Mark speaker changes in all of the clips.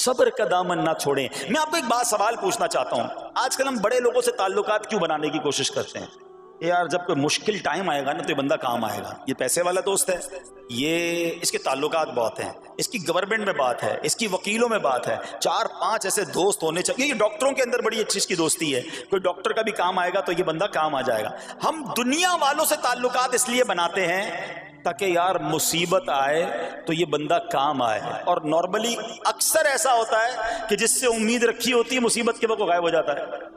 Speaker 1: صبر کا دامن نہ چھوڑیں. میں آپ کو ایک بات سوال پوچھنا چاہتا ہوں. آج کل ہم بڑے لوگوں سے تعلقات کیوں بنانے کی کوشش کرتے ہیں؟ یار جب کوئی مشکل ٹائم آئے گا نا تو یہ بندہ کام آئے گا. یہ پیسے والا دوست ہے, یہ اس کے تعلقات بہت ہیں, اس کی گورنمنٹ میں بات ہے, اس کی وکیلوں میں بات ہے, 4-5 ایسے دوست ہونے چاہیے. یہ ڈاکٹروں کے اندر بڑی اچھی اس کی دوستی ہے, کوئی ڈاکٹر کا بھی کام آئے گا تو یہ بندہ کام آ جائے گا. ہم دنیا والوں سے تعلقات اس لیے بناتے ہیں تاکہ یار مصیبت آئے تو یہ بندہ کام آئے. اور نارملی اکثر ایسا ہوتا ہے کہ جس سے امید رکھی ہوتی ہے مصیبت کے وقت غائب ہو جاتا ہے.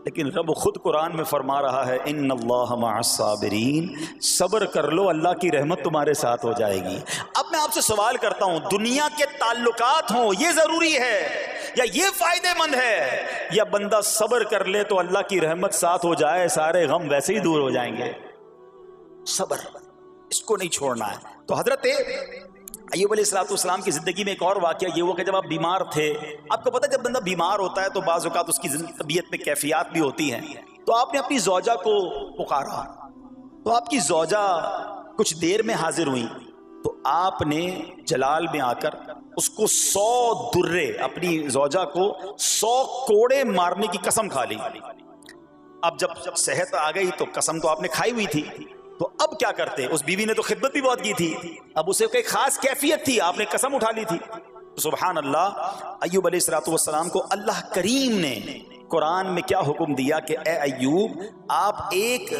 Speaker 1: لیکن رب خود قرآن میں فرما رہا ہے ان اللہ مع الصابرین, صبر کر لو اللہ کی رحمت تمہارے ساتھ ہو جائے گی. اب میں آپ سے سوال کرتا ہوں, دنیا کے تعلقات ہوں یہ ضروری ہے یا یہ فائدہ مند ہے, یا بندہ صبر کر لے تو اللہ کی رحمت ساتھ ہو جائے, سارے غم ویسے ہی دور ہو جائیں گے؟ صبر اس کو نہیں چھوڑنا ہے. تو حضرت ایوب علیہ السلام کی زندگی میں ایک اور واقعہ یہ ہوا کہ جب آپ بیمار تھے, آپ کو پتہ جب بندہ بیمار ہوتا ہے تو بعض اوقات اس کی طبیعت میں کیفیات بھی ہوتی ہیں. تو آپ نے اپنی زوجہ کو پکارا, تو آپ کی زوجہ کچھ دیر میں حاضر ہوئی. تو آپ نے جلال میں آ کر اس کو 100 درے, اپنی زوجہ کو 100 کوڑے مارنے کی قسم کھا لی. اب جب صحت آ گئی تو قسم تو آپ نے کھائی ہوئی تھی, تو اب کیا کرتے؟ اس بیوی نے تو خدمت بھی بہت کی تھی, اب اسے کوئی خاص کیفیت تھی, آپ نے قسم اٹھا لی تھی. سبحان اللہ, ایوب علیہ السلام کو اللہ کریم نے قرآن میں کیا حکم دیا کہ اے ایوب آپ ایک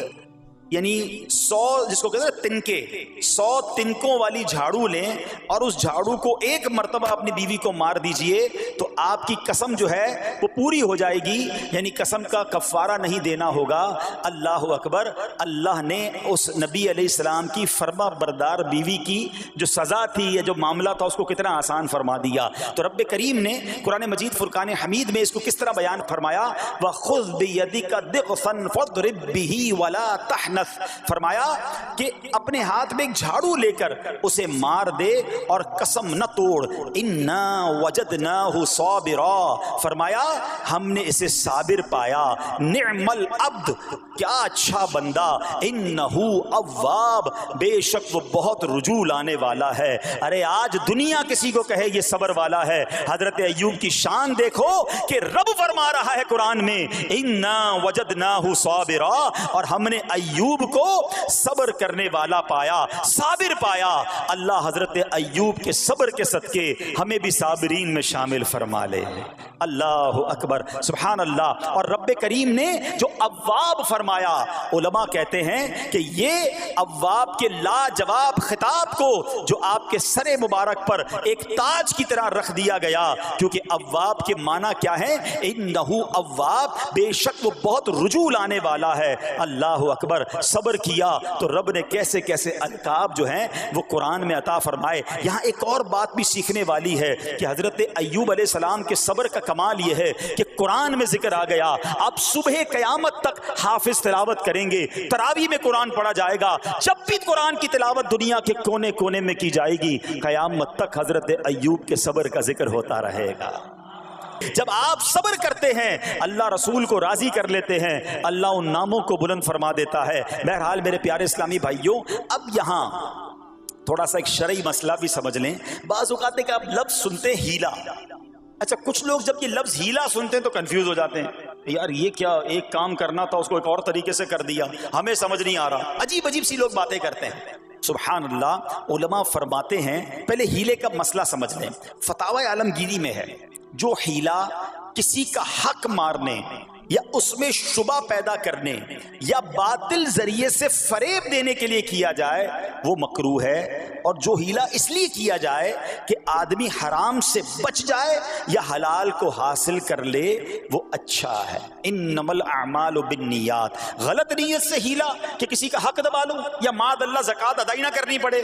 Speaker 1: یعنی 100 جس کو کہتے ہیں تنکے, 100 تنکوں والی جھاڑو لیں اور اس جھاڑو کو ایک مرتبہ اپنی بیوی کو مار دیجئے تو آپ کی قسم جو ہے وہ پوری ہو جائے گی. یعنی قسم کا کفارہ نہیں دینا ہوگا. اللہ اکبر. اللہ نے اس نبی علیہ السلام کی فرما بردار بیوی کی جو سزا تھی یا جو معاملہ تھا اس کو کتنا آسان فرما دیا. تو رب کریم نے قرآن مجید فرقان حمید میں اس کو کس طرح بیان فرمایا, وَخُذْ بِيَدِكَ ضِغْثًا فَاضْرِب بِهِ وَلَا تَحْنَثْ, فرمایا کہ اپنے ہاتھ میں ایک جھاڑو لے کر اسے مار دے اور قسم نہ توڑ. اِنَّا وَجَدْنَاهُ صَابِرًا, فرمایا ہم نے اسے صابر پایا. نعم العبد, کیا اچھا بندہ. اِنَّهُ اواب, بے شک وہ بہت رجوع لانے والا ہے. ارے آج دنیا کسی کو کہے یہ صبر والا ہے, حضرت ایوب کی شان دیکھو کہ رب فرما رہا ہے قرآن میں اِنَّا وَجَدْنَاهُ صَابِرًا, اور ہم نے ایوب کو صبر کرنے والا پایا, صابر پایا. اللہ حضرت ایوب کے صبر کے صدقے ہمیں بھی صابرین میں شامل فرما لے. اللہ اکبر, سبحان اللہ. اور رب کریم نے جو اواب فرمایا, علماء کہتے ہیں کہ یہ اواب کے لاجواب خطاب کو جو آپ کے سر مبارک پر ایک تاج کی طرح رکھ دیا گیا, کیونکہ اواب کے معنی کیا ہے؟ انہو اواب, بے شک وہ بہت رجوع لانے والا ہے. اللہ اکبر. صبر کیا تو رب نے کیسے کیسے القاب جو ہیں وہ قرآن میں عطا فرمائے. یہاں ایک اور بات بھی سیکھنے والی ہے کہ حضرت ایوب علیہ السلام کے صبر کا کمال یہ ہے کہ قرآن میں ذکر آ گیا. آپ صبح قیامت تک حافظ تلاوت کریں گے, تراویح میں قرآن پڑھا جائے گا, جب بھی قرآن کی تلاوت دنیا کے کونے کونے میں کی جائے گی, قیامت تک حضرت ایوب کے صبر کا ذکر ہوتا رہے گا. جب آپ صبر کرتے ہیں اللہ رسول کو راضی کر لیتے ہیں, اللہ ان ناموں کو بلند فرما دیتا ہے. بہرحال میرے پیارے اسلامی بھائیوں, اب یہاں تھوڑا سا ایک شرعی مسئلہ بھی سمجھ لیں. بعض اوقات ہے کہ آپ لفظ سنتے ہیں ہیلا. اچھا, کچھ لوگ جب یہ لفظ ہیلا سنتے ہیں تو کنفیوز ہو جاتے ہیں, یار یہ کیا, ایک کام کرنا تھا اس کو ایک اور طریقے سے کر دیا, ہمیں سمجھ نہیں آ رہا. عجیب عجیب سی لوگ باتیں کرتے ہیں. سبحان اللہ. علماء فرماتے ہیں پہلے ہیلے کا مسئلہ سمجھ لیں. فتاوی عالمگیری میں ہے جو ہیلا کسی کا حق مارنے یا اس میں شبہ پیدا کرنے یا باطل ذریعے سے فریب دینے کے لیے کیا جائے وہ مکروہ ہے, اور جو ہیلا اس لیے کیا جائے کہ آدمی حرام سے بچ جائے یا حلال کو حاصل کر لے وہ اچھا ہے. انما الاعمال بالنیات, غلط نیت سے ہیلا کہ کسی کا حق دبا لوں یا معاذ اللہ زکوٰۃ ادا ہی نہ کرنی پڑے,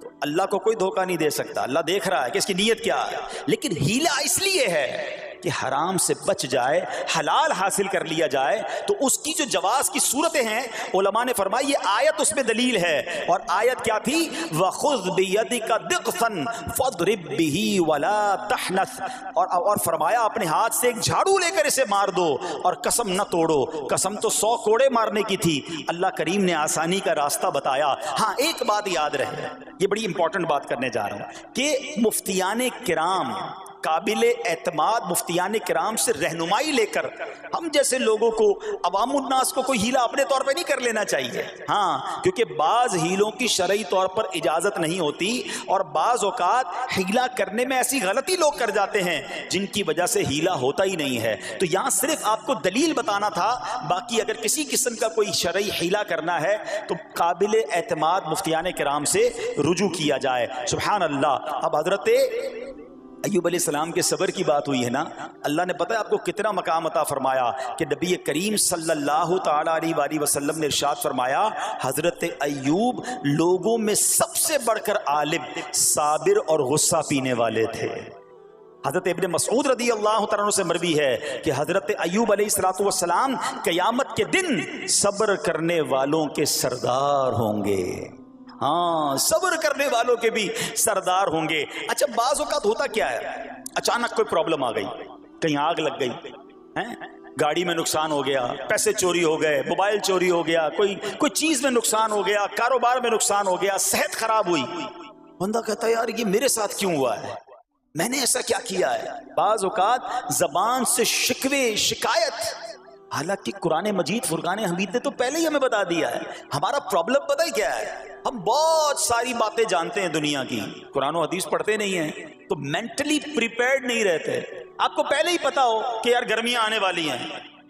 Speaker 1: تو اللہ کو کوئی دھوکہ نہیں دے سکتا. اللہ دیکھ رہا ہے کہ اس کی نیت کیا ہے. لیکن ہیلا اس لیے ہے کہ حرام سے بچ جائے, حلال حاصل کر لیا جائے. تو اس کی جو جواز کی صورتیں ہیں علماء نے فرمایا یہ آیت اس میں دلیل ہے. اور آیت کیا تھی؟ وَخُذْ بِيَدِكَ ضِغْثًا فَاضْرِب بِهِ وَلَا تَحْنَثْ, اور فرمایا اپنے ہاتھ سے ایک جھاڑو لے کر اسے مار دو اور قسم نہ توڑو. قسم تو 100 کوڑے مارنے کی تھی, اللہ کریم نے آسانی کا راستہ بتایا. ہاں ایک بات یاد رہے, یہ بڑی امپورٹنٹ بات کرنے جا رہا ہوں کہ مفتیان کرام قابل اعتماد مفتیان کرام سے رہنمائی لے کر ہم جیسے لوگوں کو، عوام الناس کو کوئی ہیلا اپنے طور پہ نہیں کر لینا چاہیے. ہاں، کیونکہ بعض ہیلوں کی شرعی طور پر اجازت نہیں ہوتی، اور بعض اوقات ہیلا کرنے میں ایسی غلطی لوگ کر جاتے ہیں جن کی وجہ سے ہیلا ہوتا ہی نہیں ہے. تو یہاں صرف آپ کو دلیل بتانا تھا. باقی اگر کسی قسم کا کوئی شرعی ہیلا کرنا ہے تو قابل اعتماد مفتیان کرام سے رجوع کیا جائے. سبحان اللہ. اب حضرت ایوب علیہ السلام کے صبر کی بات ہوئی ہے نا، اللہ نے پتہ ہے آپ کو کتنا مقام عطا فرمایا کہ نبی کریم صلی اللہ تعالی علیہ وآلہ وسلم نے ارشاد فرمایا حضرت ایوب لوگوں میں سب سے بڑھ کر عالم، صابر اور غصہ پینے والے تھے. حضرت ابن مسعود رضی اللہ تعالیٰ عنہ سے مروی ہے کہ حضرت ایوب علیہ السلام قیامت کے دن صبر کرنے والوں کے سردار ہوں گے. ہاں، صبر کرنے والوں کے بھی سردار ہوں گے. اچھا، بعض اوقات ہوتا کیا ہے، اچانک کوئی پرابلم آ گئی، کہیں آگ لگ گئی، گاڑی میں نقصان ہو گیا، پیسے چوری ہو گئے، موبائل چوری ہو گیا، کوئی چیز میں نقصان ہو گیا، کاروبار میں نقصان ہو گیا، صحت خراب ہوئی. بندہ کہتا ہے یار یہ میرے ساتھ کیوں ہوا ہے، میں نے ایسا کیا کیا ہے. بعض اوقات زبان سے شکوے، شکایت، حالانکہ قرآن مجید فرقان حمید نے تو پہلے ہی ہمیں بتا دیا ہے. ہمارا پرابلم پتہ ہی کیا ہے، ہم بہت ساری باتیں جانتے ہیں دنیا کی، قرآن و حدیث پڑھتے نہیں ہیں تو مینٹلی پریپیئرڈ نہیں رہتے. آپ کو پہلے ہی پتا ہو کہ یار گرمیاں آنے والی ہیں،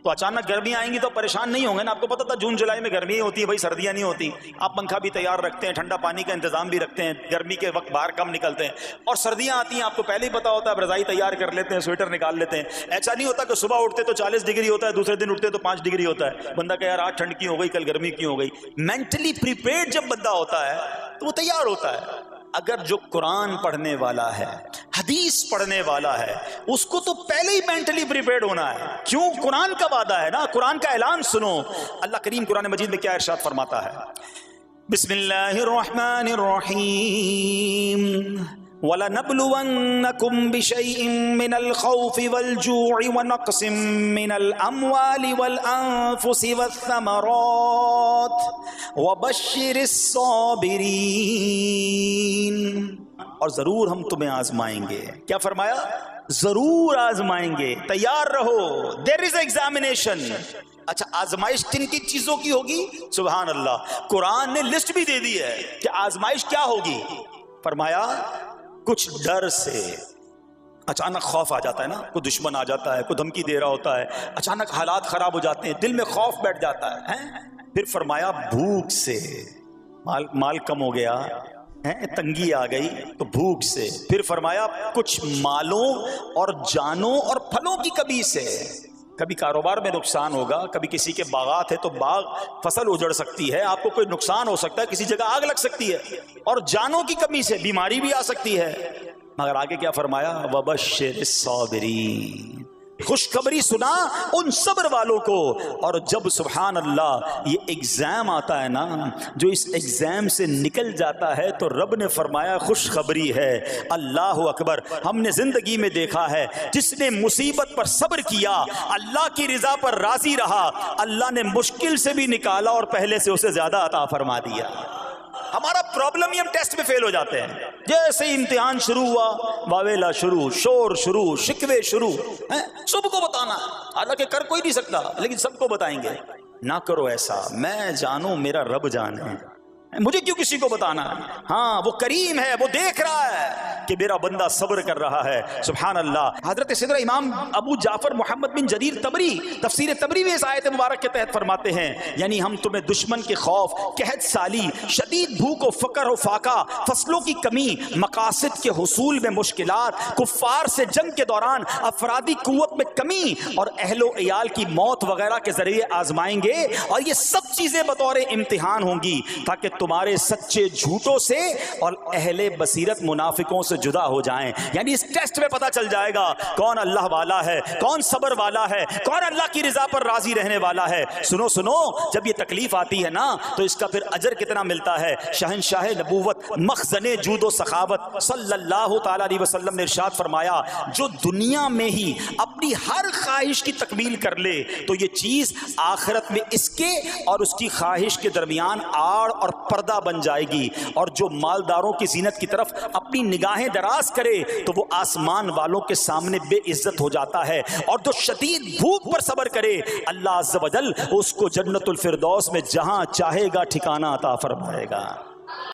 Speaker 1: تو اچانک گرمیاں آئیں گی تو پریشان نہیں ہوں گے نا. آپ کو پتا تھا جون جولائی میں گرمیاں ہوتی ہیں، بھائی سردیاں نہیں ہوتی. آپ پنکھا بھی تیار رکھتے ہیں، ٹھنڈا پانی کا انتظام بھی رکھتے ہیں، گرمی کے وقت باہر کم نکلتے ہیں. اور سردیاں آتی ہیں آپ کو پہلے ہی پتا ہوتا ہے، اب رضائی تیار کر لیتے ہیں، سویٹر نکال لیتے ہیں. ایسا نہیں ہوتا کہ صبح اٹھتے تو 40 ڈگری ہوتا ہے، دوسرے دن اٹھتے تو 5 ڈگری ہوتا ہے. بندہ کہ یار آج ٹھنڈ کیوں ہو گئی، کل گرمی کیوں ہو گئی. مینٹلی پریپیئرڈ جب بندہ ہوتا ہے تو وہ تیار ہوتا ہے. اگر جو قرآن پڑھنے والا ہے، حدیث پڑھنے والا ہے، اس کو تو پہلے ہی مینٹلی پریپیئرڈ ہونا ہے. کیوں؟ قرآن کا وعدہ ہے نا، قرآن کا اعلان سنو. اللہ کریم قرآن مجید میں کیا ارشاد فرماتا ہے، بسم اللہ الرحمن الرحیم وَلَنَبْلُوَنَّكُمْ بِشَيْءٍ مِّنَ الْخَوْفِ وَالْجُوعِ وَنَقْصٍ مِّنَ الْأَمْوَالِ وَالْأَنفُسِ وَالثَّمَرَاتِ وَبَشِّرِ الصَّابِرِينَ. اور ضرور ہم تمہیں آزمائیں گے. کیا فرمایا؟ ضرور آزمائیں گے، تیار رہو. there is examination. اچھا، آزمائش کن کی چیزوں کی ہوگی؟ سبحان اللہ. قرآن نے لسٹ بھی دے دی ہے کہ آزمائش کیا ہوگی. فرمایا کچھ ڈر سے، اچانک خوف آ جاتا ہے نا، کوئی دشمن آ جاتا ہے، کوئی دھمکی دے رہا ہوتا ہے، اچانک حالات خراب ہو جاتے ہیں، دل میں خوف بیٹھ جاتا ہے. پھر فرمایا بھوک سے، مال کم ہو گیا، تنگی آ گئی تو بھوک سے. پھر فرمایا کچھ مالوں اور جانوں اور پھلوں کی کمی سے. کبھی کاروبار میں نقصان ہوگا، کبھی کسی کے باغات ہے تو باغ فصل اجڑ سکتی ہے، آپ کو کوئی نقصان ہو سکتا ہے، کسی جگہ آگ لگ سکتی ہے، اور جانوں کی کمی سے بیماری بھی آ سکتی ہے. مگر آگے کیا فرمایا؟ وَبَشِّرِ الصَّابِرِينَ. خوشخبری سنا ان صبر والوں کو. اور جب سبحان اللہ یہ ایگزام آتا ہے نا، جو اس ایگزام سے نکل جاتا ہے تو رب نے فرمایا خوشخبری ہے. اللہ اکبر. ہم نے زندگی میں دیکھا ہے جس نے مصیبت پر صبر کیا، اللہ کی رضا پر راضی رہا، اللہ نے مشکل سے بھی نکالا اور پہلے سے اسے زیادہ عطا فرما دیا. ہمارا پرابلم ہی ہم ٹیسٹ میں فیل ہو جاتے ہیں. جیسے ہی امتحان شروع ہوا، واویلا شروع، شور شروع، شکوے شروع. سب کو بتانا، حالانکہ کر کوئی نہیں سکتا لیکن سب کو بتائیں گے. نہ کرو ایسا. میں جانوں، میرا رب جانے، مجھے کیوں کسی کو بتانا ہے. ہاں، وہ کریم ہے، وہ دیکھ رہا ہے کہ میرا بندہ صبر کر رہا ہے. سبحان اللہ. حضرت سیدنا امام ابو جعفر محمد بن جریر طبری تفسیر طبری میں اس آیت مبارک کے تحت فرماتے ہیں، یعنی ہم تمہیں دشمن کے خوف، قحط سالی، شدید بھوک و فقر و فاقہ، فصلوں کی کمی، مقاصد کے حصول میں مشکلات، کفار سے جنگ کے دوران افرادی قوت میں کمی اور اہل و عیال کی موت وغیرہ کے ذریعے آزمائیں گے. اور یہ سب چیزیں بطور امتحان ہوں گی تاکہ تمہارے سچے جھوٹوں سے اور اہل بصیرت منافقوں سے جدا ہو جائیں. یعنی اس ٹیسٹ میں پتا چل جائے گا کون اللہ والا ہے، کون صبر والا ہے، کون اللہ کی رضا پر راضی رہنے والا ہے. سنو سنو، جب یہ تکلیف آتی ہے نا تو اس کا پھر اجر کتنا ملتا ہے. شہنشاہ نبوت، مخزن جود و سخاوت صلی اللہ تعالی علیہ وسلم نے ارشاد فرمایا، جو دنیا میں ہی اپنی ہر خواہش کی تکمیل کر لے تو یہ چیز آخرت میں اس کے اور اس کی خواہش کے درمیان آڑ اور پردہ بن جائے گی، اور جو مالداروں کی زینت کی طرف اپنی نگاہیں دراز کرے تو وہ آسمان والوں کے سامنے بے عزت ہو جاتا ہے، اور جو شدید بھوک پر صبر کرے اللہ عز و جل اس کو جنت الفردوس میں جہاں چاہے گا ٹھکانہ عطا فرمائے گا۔